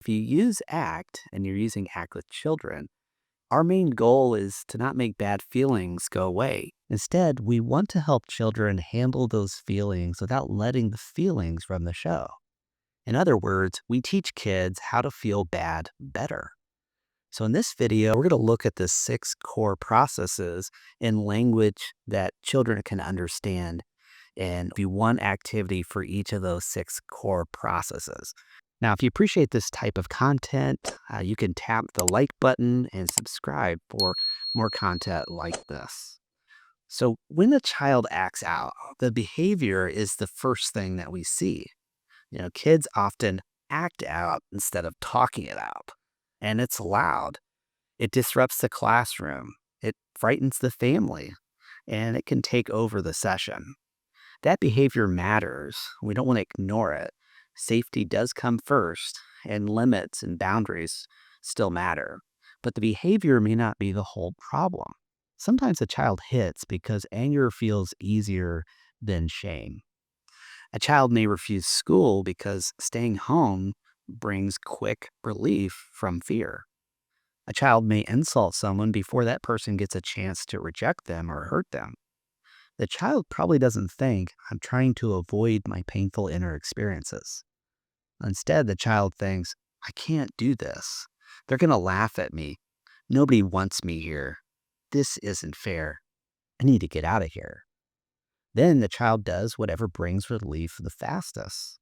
If you use ACT and you're using ACT with children, our main goal is to not make bad feelings go away. Instead, we want to help children handle those feelings without letting the feelings run the show. In other words, we teach kids how to feel bad better. So in this video, we're going to look at the 6 core processes in language that children can understand and be one activity for each of those 6 core processes. Now, if you appreciate this type of content, you can tap the like button and subscribe for more content like this. So when a child acts out, the behavior is the first thing that we see. Kids often act out instead of talking it out. And it's loud. It disrupts the classroom. It frightens the family. And it can take over the session. That behavior matters. We don't want to ignore it. Safety does come first, and limits and boundaries still matter. But the behavior may not be the whole problem. Sometimes a child hits because anger feels easier than shame. A child may refuse school because staying home brings quick relief from fear. A child may insult someone before that person gets a chance to reject them or hurt them. The child probably doesn't think, I'm trying to avoid my painful inner experiences. Instead, the child thinks, I can't do this. They're going to laugh at me. Nobody wants me here. This isn't fair. I need to get out of here. Then the child does whatever brings relief the fastest.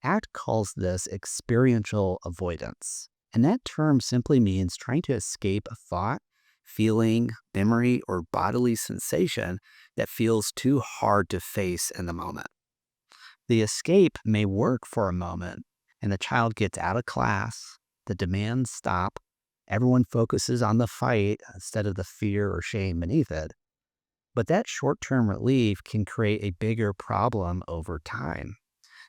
ACT calls this experiential avoidance. And that term simply means trying to escape a thought, feeling, memory, or bodily sensation that feels too hard to face in the moment. The escape may work for a moment, and the child gets out of class, the demands stop, everyone focuses on the fight instead of the fear or shame beneath it. But that short-term relief can create a bigger problem over time.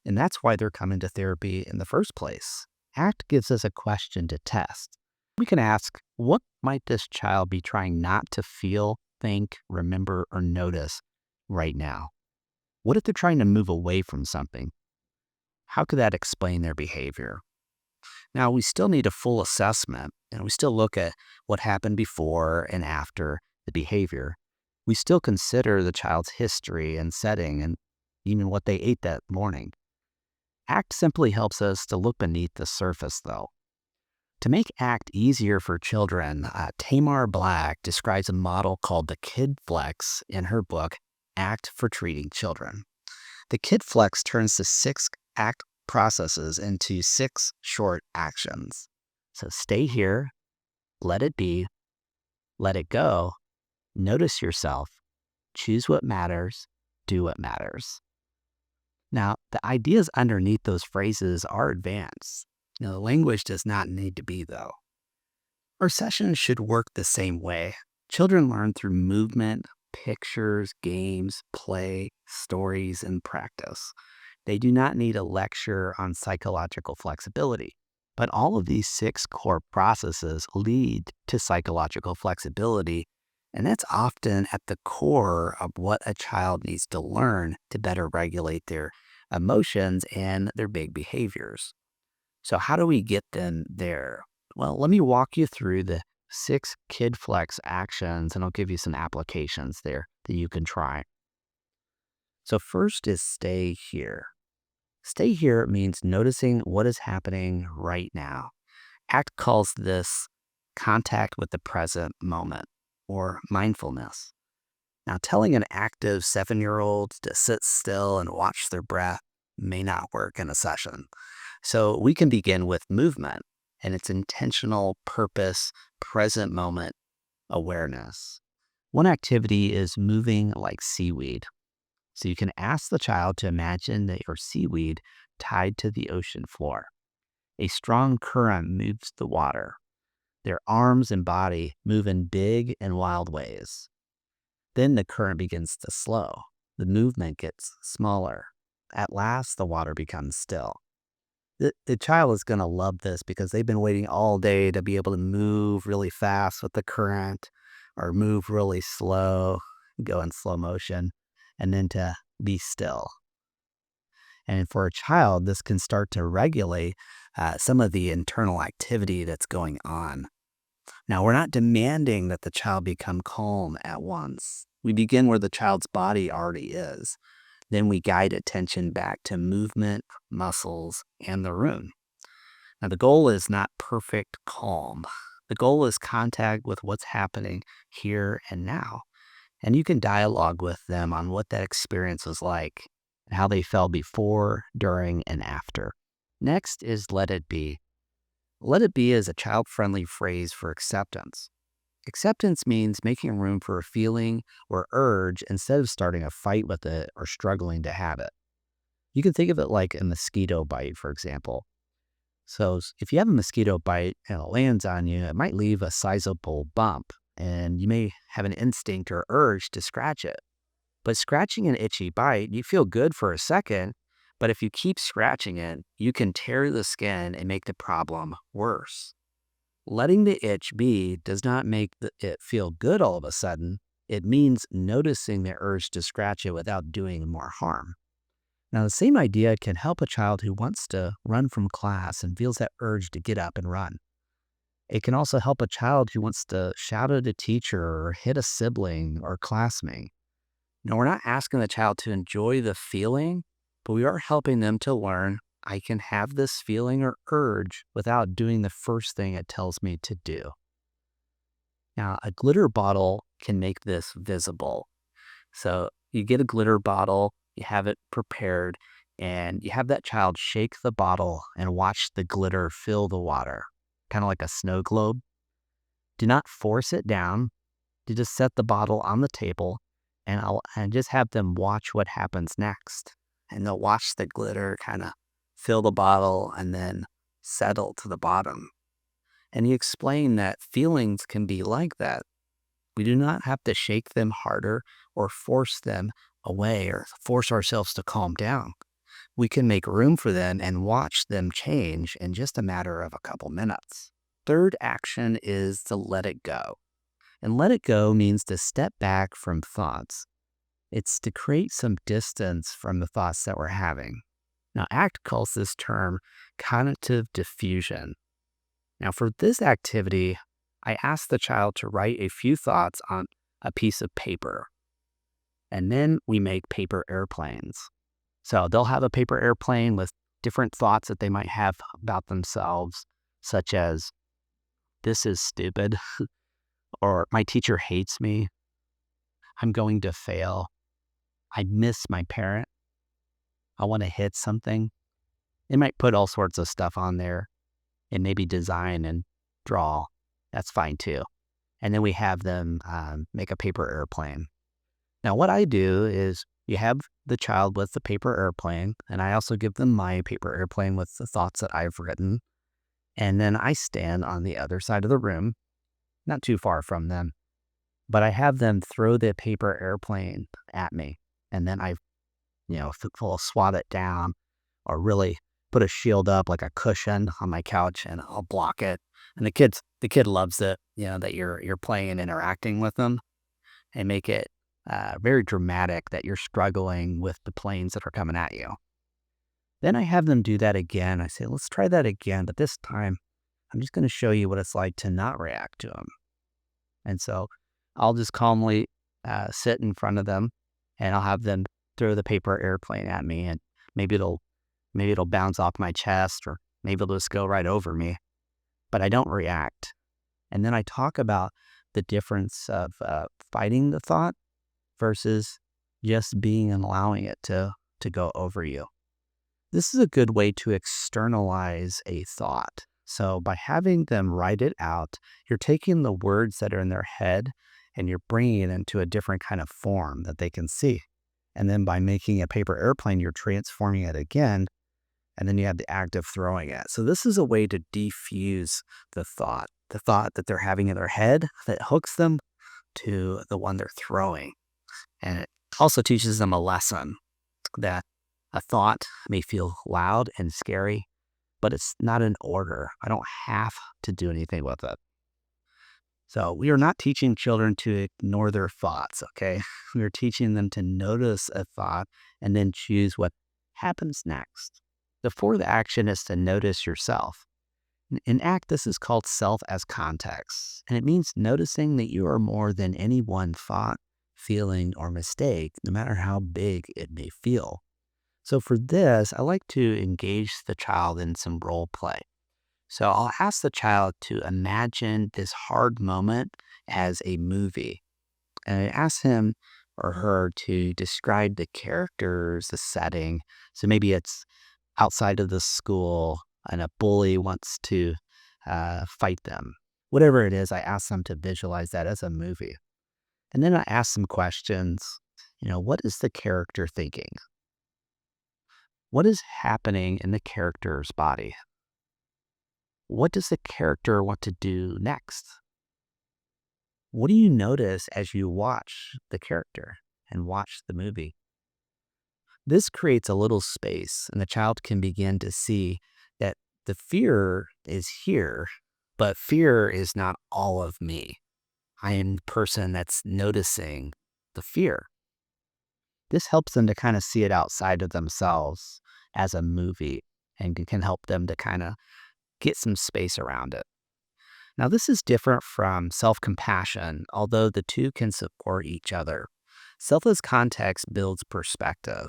And that's why they're coming to therapy in the first place. ACT gives us a question to test. We can ask, what might this child be trying not to feel, think, remember, or notice right now? What if they're trying to move away from something? How could that explain their behavior? Now, we still need a full assessment, and we still look at what happened before and after the behavior. We still consider the child's history and setting and even what they ate that morning. ACT simply helps us to look beneath the surface, though. To make ACT easier for children, Tamar Black describes a model called the KidFlex in her book, ACT for Treating Children. The KidFlex turns the 6 ACT processes into 6 short actions. So stay here, let it be, let it go, notice yourself, choose what matters, do what matters. Now, the ideas underneath those phrases are advanced. The language does not need to be, though. Our sessions should work the same way. Children learn through movement, pictures, games, play, stories, and practice. They do not need a lecture on psychological flexibility. But all of these 6 core processes lead to psychological flexibility, and that's often at the core of what a child needs to learn to better regulate their emotions and their big behaviors. So how do we get them there? Well, let me walk you through the 6 KidFlex actions, and I'll give you some applications there that you can try. So first is stay here. Stay here means noticing what is happening right now. ACT calls this contact with the present moment, or mindfulness. Now, telling an active 7-year-old to sit still and watch their breath may not work in a session. So we can begin with movement and its intentional purpose, present moment awareness. One activity is moving like seaweed. So you can ask the child to imagine that your seaweed tied to the ocean floor. A strong current moves the water. Their arms and body move in big and wild ways. Then the current begins to slow. The movement gets smaller. At last, the water becomes still. The child is going to love this because they've been waiting all day to be able to move really fast with the current or move really slow, go in slow motion, and then to be still. And for a child, this can start to regulate some of the internal activity that's going on. Now, we're not demanding that the child become calm at once. We begin where the child's body already is. Then we guide attention back to movement, muscles, and the room. Now, the goal is not perfect calm. The goal is contact with what's happening here and now. And you can dialogue with them on what that experience was like and how they felt before, during, and after. Next is let it be. Let it be is a child-friendly phrase for acceptance. Acceptance means making room for a feeling or urge instead of starting a fight with it or struggling to have it. You can think of it like a mosquito bite, for example. So if you have a mosquito bite and it lands on you, it might leave a sizable bump, and you may have an instinct or urge to scratch it. But scratching an itchy bite, you feel good for a second, but if you keep scratching it, you can tear the skin and make the problem worse. Letting the itch be does not make it feel good all of a sudden. It means noticing the urge to scratch it without doing more harm. Now, the same idea can help a child who wants to run from class and feels that urge to get up and run. It can also help a child who wants to shout at a teacher or hit a sibling or classmate. Now, we're not asking the child to enjoy the feeling, but we are helping them to learn I can have this feeling or urge without doing the first thing it tells me to do. Now, a glitter bottle can make this visible. So you get a glitter bottle, you have it prepared, and you have that child shake the bottle and watch the glitter fill the water, kind of like a snow globe. Do not force it down. You just set the bottle on the table and just have them watch what happens next. And they'll watch the glitter kind of fill the bottle and then settle to the bottom. And you explain that feelings can be like that. We do not have to shake them harder or force them away or force ourselves to calm down. We can make room for them and watch them change in just a matter of a couple minutes. Third action is to let it go. And let it go means to step back from thoughts. It's to create some distance from the thoughts that we're having. Now, ACT calls this term cognitive diffusion. Now, for this activity, I ask the child to write a few thoughts on a piece of paper. And then we make paper airplanes. So they'll have a paper airplane with different thoughts that they might have about themselves, such as, this is stupid, or my teacher hates me, I'm going to fail, I miss my parent, I want to hit something. They might put all sorts of stuff on there and maybe design and draw. That's fine too. And then we have them make a paper airplane. Now, what I do is you have the child with the paper airplane, and I also give them my paper airplane with the thoughts that I've written. And then I stand on the other side of the room, not too far from them, but I have them throw the paper airplane at me. And then I, full swat it down or really put a shield up like a cushion on my couch and I'll block it. And the kid loves it, that you're playing and interacting with them and make it very dramatic that you're struggling with the planes that are coming at you. Then I have them do that again. I say, let's try that again, but this time I'm just going to show you what it's like to not react to them. And so I'll just calmly sit in front of them and I'll have them throw the paper airplane at me, and maybe it'll bounce off my chest, or maybe it'll just go right over me, but I don't react. And then I talk about the difference of fighting the thought versus just being and allowing it to go over you. This is a good way to externalize a thought. So by having them write it out, you're taking the words that are in their head and you're bringing it into a different kind of form that they can see. And then by making a paper airplane, you're transforming it again, and then you have the act of throwing it. So this is a way to defuse the thought that they're having in their head that hooks them to the one they're throwing. And it also teaches them a lesson that a thought may feel loud and scary, but it's not an order. I don't have to do anything with it. So we are not teaching children to ignore their thoughts, okay? We are teaching them to notice a thought and then choose what happens next? The fourth action is to notice yourself. In ACT, this is called self as context, and it means noticing that you are more than any one thought, feeling, or mistake, no matter how big it may feel. So for this, I like to engage the child in some role play. So I'll ask the child to imagine this hard moment as a movie. And I ask him or her to describe the characters, the setting. So maybe it's outside of the school and a bully wants to fight them. Whatever it is, I ask them to visualize that as a movie. And then I ask some questions. What is the character thinking? What is happening in the character's body? What does the character want to do next? What do you notice as you watch the character and watch the movie? This creates a little space, and the child can begin to see that the fear is here, but fear is not all of me. I am the person that's noticing the fear. This helps them to kind of see it outside of themselves as a movie and can help them to kind of get some space around it. Now, this is different from self-compassion, although the two can support each other. Selfless context builds perspective.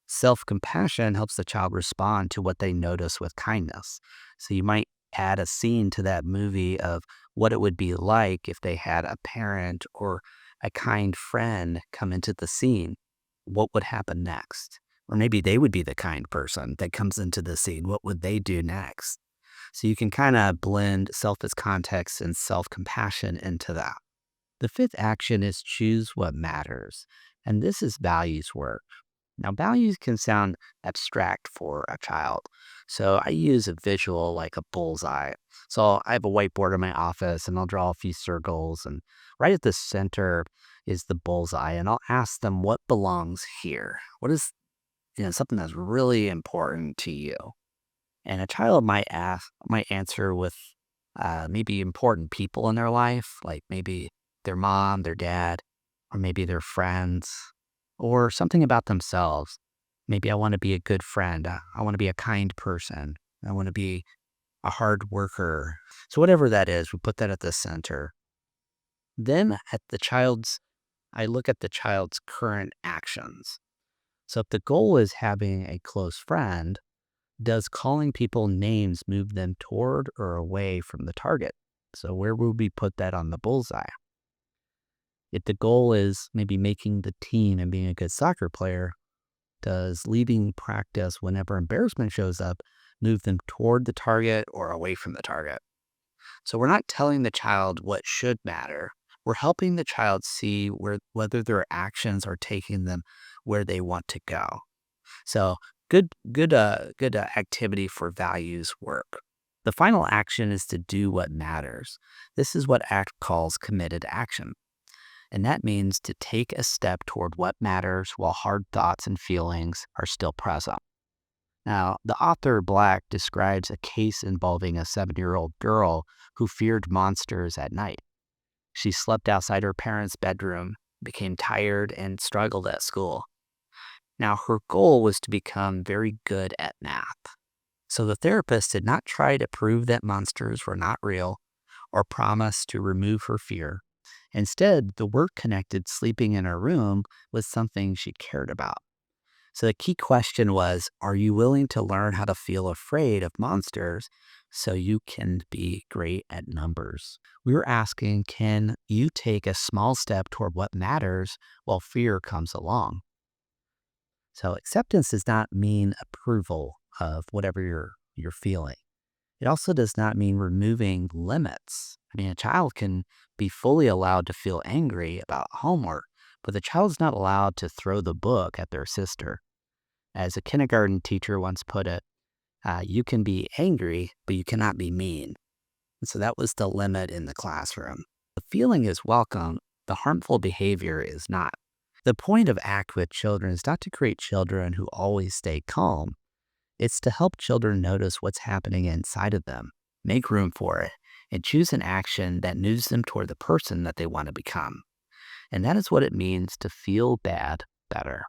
Self-compassion helps the child respond to what they notice with kindness. So you might add a scene to that movie of what it would be like if they had a parent or a kind friend come into the scene. What would happen next? Or maybe they would be the kind person that comes into the scene. What would they do next? So you can kind of blend selfless context and self-compassion into that. The fifth action is choose what matters. And this is values work. Now, values can sound abstract for a child. So I use a visual like a bullseye. So I have a whiteboard in my office and I'll draw a few circles. And right at the center is the bullseye. And I'll ask them what belongs here. What is something that's really important to you? And a child might answer with maybe important people in their life, like maybe their mom, their dad, or maybe their friends, or something about themselves. Maybe I want to be a good friend. I want to be a kind person. I want to be a hard worker. So whatever that is, we put that at the center. Then I look at the child's current actions. So if the goal is having a close friend, does calling people names move them toward or away from the target? So where would we put that on the bullseye? If the goal is maybe making the team and being a good soccer player, does leaving practice whenever embarrassment shows up move them toward the target or away from the target? So we're not telling the child what should matter. We're helping the child see whether their actions are taking them where they want to go. So good activity for values work. The final action is to do what matters. This is what ACT calls committed action. And that means to take a step toward what matters while hard thoughts and feelings are still present. Now, the author Black describes a case involving a 7-year-old girl who feared monsters at night. She slept outside her parents' bedroom, became tired, and struggled at school. Now, her goal was to become very good at math. So the therapist did not try to prove that monsters were not real or promise to remove her fear. Instead, the work connected sleeping in her room with something she cared about. So the key question was, are you willing to learn how to feel afraid of monsters so you can be great at numbers? We were asking, can you take a small step toward what matters while fear comes along? So acceptance does not mean approval of whatever you're feeling. It also does not mean removing limits. I mean, a child can be fully allowed to feel angry about homework, but the child's not allowed to throw the book at their sister. As a kindergarten teacher once put it, you can be angry, but you cannot be mean. And so that was the limit in the classroom. The feeling is welcome. The harmful behavior is not. The point of ACT with children is not to create children who always stay calm. It's to help children notice what's happening inside of them, make room for it, and choose an action that moves them toward the person that they want to become. And that is what it means to feel bad better.